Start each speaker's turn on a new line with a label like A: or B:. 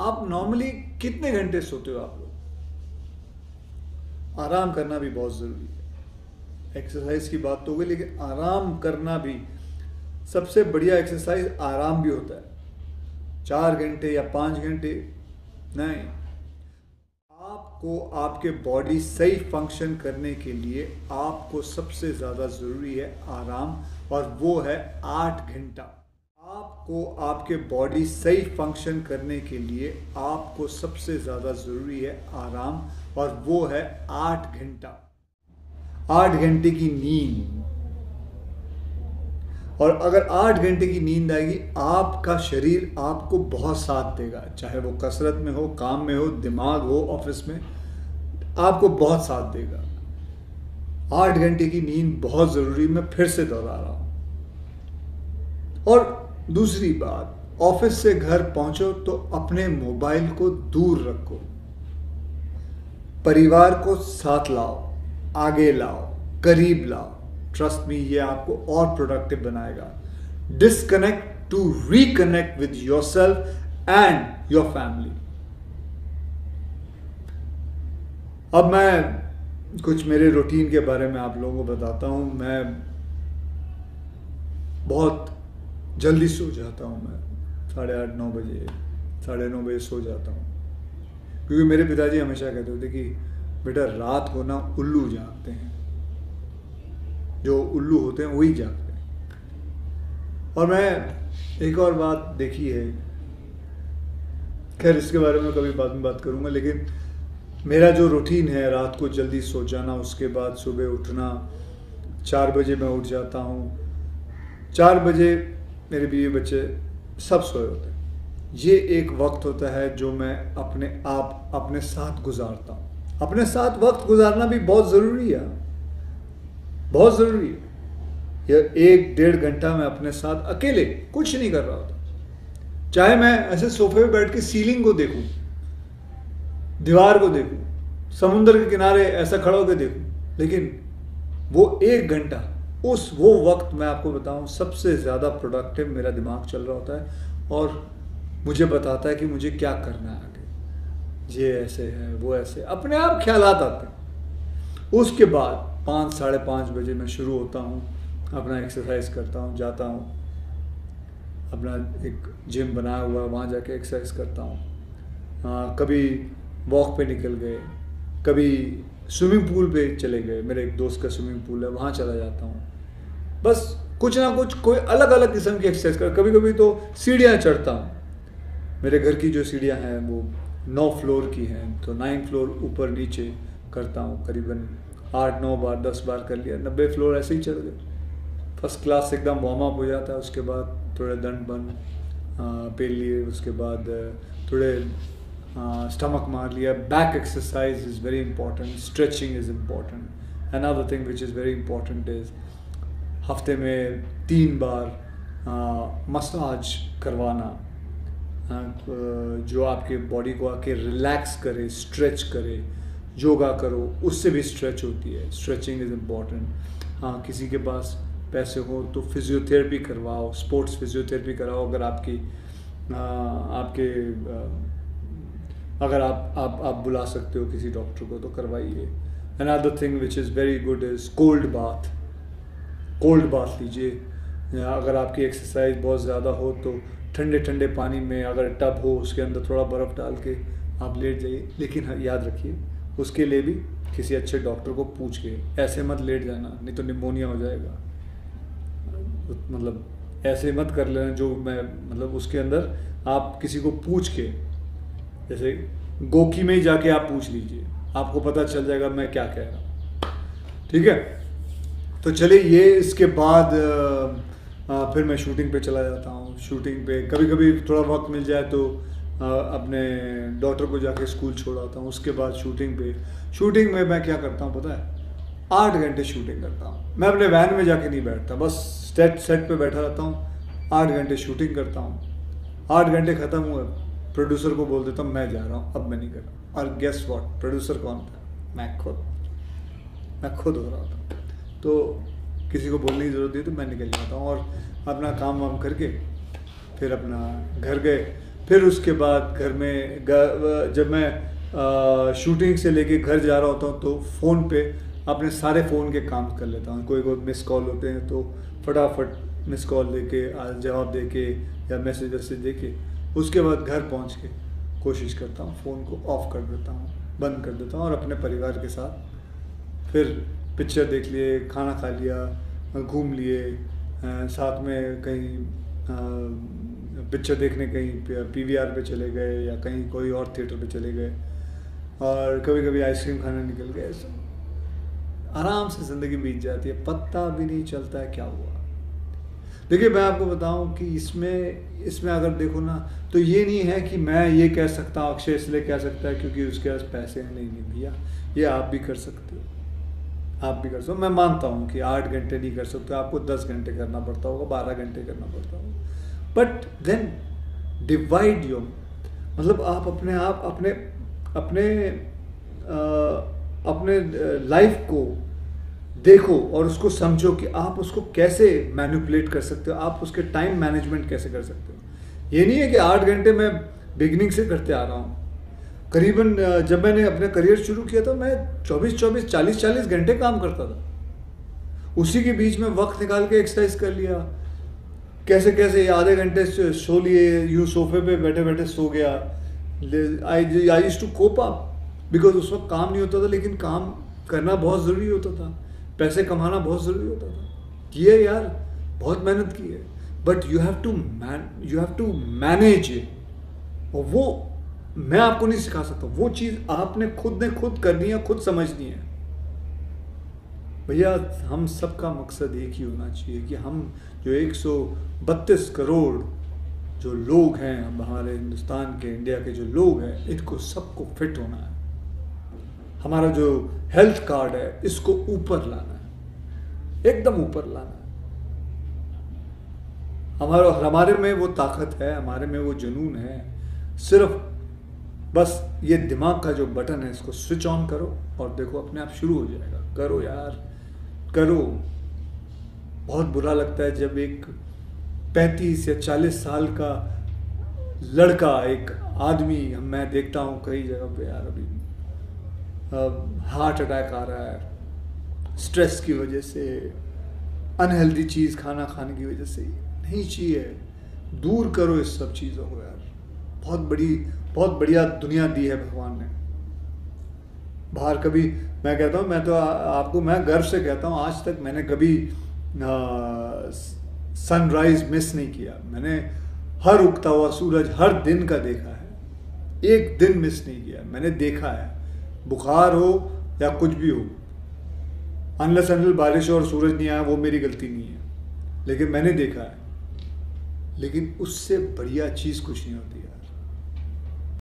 A: आप नॉर्मली कितने घंटे सोते हो आप लोग? आराम करना भी बहुत ज़रूरी है। एक्सरसाइज की बात तो हो गई, लेकिन आराम करना भी सबसे बढ़िया एक्सरसाइज आराम भी होता है। 4 घंटे या 5 घंटे नहीं, आपको आपके बॉडी सही फंक्शन करने के लिए आपको सबसे ज़्यादा ज़रूरी है आराम, और वो है 8 घंटा। आपको आपके बॉडी सही फंक्शन करने के लिए आपको सबसे ज़्यादा ज़रूरी है आराम, और वो है 8 घंटा। 8 घंटे की नींद, और अगर 8 घंटे की नींद आएगी, आपका शरीर आपको बहुत साथ देगा, चाहे वो कसरत में हो, काम में हो, दिमाग हो, ऑफिस में, आपको बहुत साथ देगा। 8 घंटे की नींद बहुत ज़रूरी, मैं फिर से दोहरा रहा हूँ। और दूसरी बात, ऑफिस से घर पहुंचो तो अपने मोबाइल को दूर रखो, परिवार को साथ लाओ, आगे लाओ, करीब लाओ। ट्रस्ट मी, ये आपको और प्रोडक्टिव बनाएगा। Disconnect to reconnect with yourself and your family. अब मैं कुछ मेरे रूटीन के बारे में आप लोगों को बताता हूँ। मैं बहुत जल्दी सो जाता हूँ। मैं 8:30-9 बजे, 9:30 बजे सो जाता हूँ, क्योंकि मेरे पिताजी हमेशा कहते थे कि बेटा रात को ना उल्लू जागते हैं, जो उल्लू होते हैं वही जागते हैं। और मैं एक और बात देखी है, खैर इसके बारे में कभी बाद में बात करूँगा, लेकिन मेरा जो रूटीन है, रात को जल्दी सो जाना, उसके बाद सुबह उठना, 4 बजे मैं उठ जाता हूँ। 4 बजे मेरे बीवी बच्चे सब सोए होते हैं। ये एक वक्त होता है जो मैं अपने साथ गुजारता हूँ। अपने साथ वक्त गुजारना भी बहुत ज़रूरी है, बहुत ज़रूरी है। यह 1-1.5 घंटा मैं अपने साथ अकेले कुछ नहीं कर रहा होता, चाहे मैं ऐसे सोफे पे बैठ के सीलिंग को देखूं, दीवार को देखूं, समुंदर के किनारे ऐसा खड़ा होकर देखूं, लेकिन वो 1 घंटा, वो वक्त मैं आपको बताऊं, सबसे ज़्यादा प्रोडक्टिव मेरा दिमाग चल रहा होता है और मुझे बताता है कि मुझे क्या करना है आगे। ये ऐसे है, वो ऐसे, अपने आप ख्यालात आते हैं। उसके बाद 5-5:30 बजे मैं शुरू होता हूँ, अपना एक्सरसाइज करता हूँ, जाता हूँ, अपना एक जिम बनाया हुआ है, वहाँ जाके एक्सरसाइज करता हूँ। कभी वॉक पे निकल गए, कभी स्विमिंग पूल पे चले गए, मेरे एक दोस्त का स्विमिंग पूल है, वहाँ चला जाता हूँ। बस कुछ ना कुछ, कोई अलग अलग किस्म की एक्सरसाइज कर। कभी कभी तो सीढ़ियाँ चढ़ता हूँ। मेरे घर की जो सीढ़ियाँ हैं वो 9 फ्लोर की हैं, तो 9 फ्लोर ऊपर नीचे करता हूँ, करीबन 8-9 बार, 10 बार कर लिया, 90 फ्लोर ऐसे ही चढ़ गए। फर्स्ट क्लास एकदम वार्म अप हो जाता है। उसके बाद थोड़े दंड बंद पेल लिए, उसके बाद थोड़े स्टमक मार लिया। Back exercise is very important, stretching is important. Another thing which is very important is हफ्ते में 3 बार मसाज करवाना, जो आपके बॉडी को आके रिलैक्स करे, स्ट्रेच करे। योगा करो, उससे भी स्ट्रेच होती है, स्ट्रेचिंग इज़ इम्पॉर्टेंट। हाँ, किसी के पास पैसे हो तो फिजियोथेरेपी करवाओ, स्पोर्ट्स फिजियोथेरेपी कराओ। अगर अगर आप बुला सकते हो किसी डॉक्टर को तो करवाइए। Another thing which is very good is cold bath लीजिए। अगर आपकी एक्सरसाइज बहुत ज़्यादा हो तो ठंडे ठंडे पानी में, अगर टब हो उसके अंदर थोड़ा बर्फ़ डाल के आप लेट जाइए। लेकिन हाँ, याद रखिए उसके लिए भी किसी अच्छे डॉक्टर को पूछ के, ऐसे मत लेट जाना, नहीं तो निमोनिया हो जाएगा। मतलब ऐसे मत कर लेना जो मतलब उसके अंदर आप किसी को पूछ के, जैसे गोकी में ही जाके आप पूछ लीजिए, आपको पता चल जाएगा मैं क्या कह रहा हूँ। ठीक है, तो चलिए ये इसके बाद फिर मैं शूटिंग पे चला जाता हूँ। शूटिंग पे कभी कभी थोड़ा वक्त मिल जाए तो अपने डॉटर को जाके स्कूल छोड़ आता हूँ। उसके बाद शूटिंग में मैं क्या करता हूँ पता है? 8 घंटे शूटिंग करता हूँ। मैं अपने वैन में जाके नहीं बैठता, बस सेट पे बैठा रहता हूँ। 8 घंटे शूटिंग करता हूँ। 8 घंटे ख़त्म हुए, प्रोड्यूसर को बोल देता हूँ मैं जा रहा हूँ, अब मैं नहीं कर रहा। और गेस व्हाट, प्रोड्यूसर कौन था? मैं खुद हो रहा था। तो किसी को बोलने की ज़रूरत नहीं, तो मैं निकल जाता हूँ और अपना काम वाम करके फिर अपना घर गए। फिर उसके बाद घर में जब मैं शूटिंग से लेके घर जा रहा होता हूँ तो फ़ोन पे अपने सारे फ़ोन के काम कर लेता हूँ। कोई कोई मिस कॉल होते हैं तो फटाफट मिस कॉल दे के जवाब दे के या मैसेज वैसेज दे के उसके बाद घर पहुँच के कोशिश करता हूँ फ़ोन को ऑफ़ कर देता हूँ, बंद कर देता हूँ और अपने परिवार के साथ फिर पिक्चर देख लिए, खाना खा लिया, घूम लिए, साथ में कहीं पिक्चर देखने कहीं पीवीआर पे चले गए या कहीं कोई और थिएटर पे चले गए और कभी कभी आइसक्रीम खाने निकल गए। आराम से ज़िंदगी बीत जाती है, पता भी नहीं चलता है क्या हुआ। देखिए मैं आपको बताऊं कि इसमें अगर देखो ना तो ये नहीं है कि मैं ये कह सकता हूँ अक्षय इसलिए कह सकता है क्योंकि उसके पास पैसे हैं। नहीं भैया, ये आप भी कर सकते हो, आप भी कर सकते हो। मैं मानता हूँ कि 8 घंटे नहीं कर सकते, आपको 10 घंटे करना पड़ता होगा, 12 घंटे करना पड़ता होगा, बट देन डिवाइड योर, मतलब आप अपने लाइफ को देखो और उसको समझो कि आप उसको कैसे मैनिपुलेट कर सकते हो, आप उसके टाइम मैनेजमेंट कैसे कर सकते हो। ये नहीं है कि 8 घंटे मैं बिगनिंग से करते आ रहा हूँ। करीबन जब मैंने अपना करियर शुरू किया था मैं 24-24, 40-40 घंटे काम करता था। उसी के बीच में वक्त निकाल के एक्सरसाइज कर लिया, कैसे कैसे आधे घंटे सो लिए, यूँ सोफे पे बैठे बैठे सो गया। I used to cope up because उस वक्त काम नहीं होता था, लेकिन काम करना बहुत ज़रूरी होता था, पैसे कमाना बहुत ज़रूरी होता था। किए यार, बहुत मेहनत की है, but you have to manage it. और वो मैं आपको नहीं सिखा सकता, वो चीज़ आपने खुद करनी है, खुद समझनी है। भैया हम सबका मकसद एक ही होना चाहिए कि हम जो 132 करोड़ जो लोग हैं हमारे हिंदुस्तान के, इंडिया के जो लोग हैं, इनको सबको फिट होना है। हमारा जो हेल्थ कार्ड है इसको ऊपर लाना है, एकदम ऊपर लाना है। हमारे में वो ताकत है, हमारे में वो जुनून है। सिर्फ बस ये दिमाग का जो बटन है इसको स्विच ऑन करो और देखो अपने आप शुरू हो जाएगा। करो यार, करो। बहुत बुरा लगता है जब एक 35 या 40 साल का लड़का, एक आदमी, मैं देखता हूँ कई जगह पे यार, अभी हार्ट अटैक आ रहा है स्ट्रेस की वजह से, अनहेल्दी चीज़ खाना खाने की वजह से। नहीं चाहिए, दूर करो इस सब चीज़ों को यार। बहुत बढ़िया दुनिया दी है भगवान ने। बाहर कभी, मैं कहता हूँ, मैं तो आपको मैं गर्व से कहता हूँ, आज तक मैंने कभी सनराइज मिस नहीं किया। मैंने हर उगता हुआ सूरज हर दिन का देखा है, एक दिन मिस नहीं किया। मैंने देखा है, बुखार हो या कुछ भी हो, अनलेस अनटिल बारिश और सूरज नहीं आया वो मेरी गलती नहीं है, लेकिन मैंने देखा है। लेकिन उससे बढ़िया चीज़ कुछ नहीं होती है।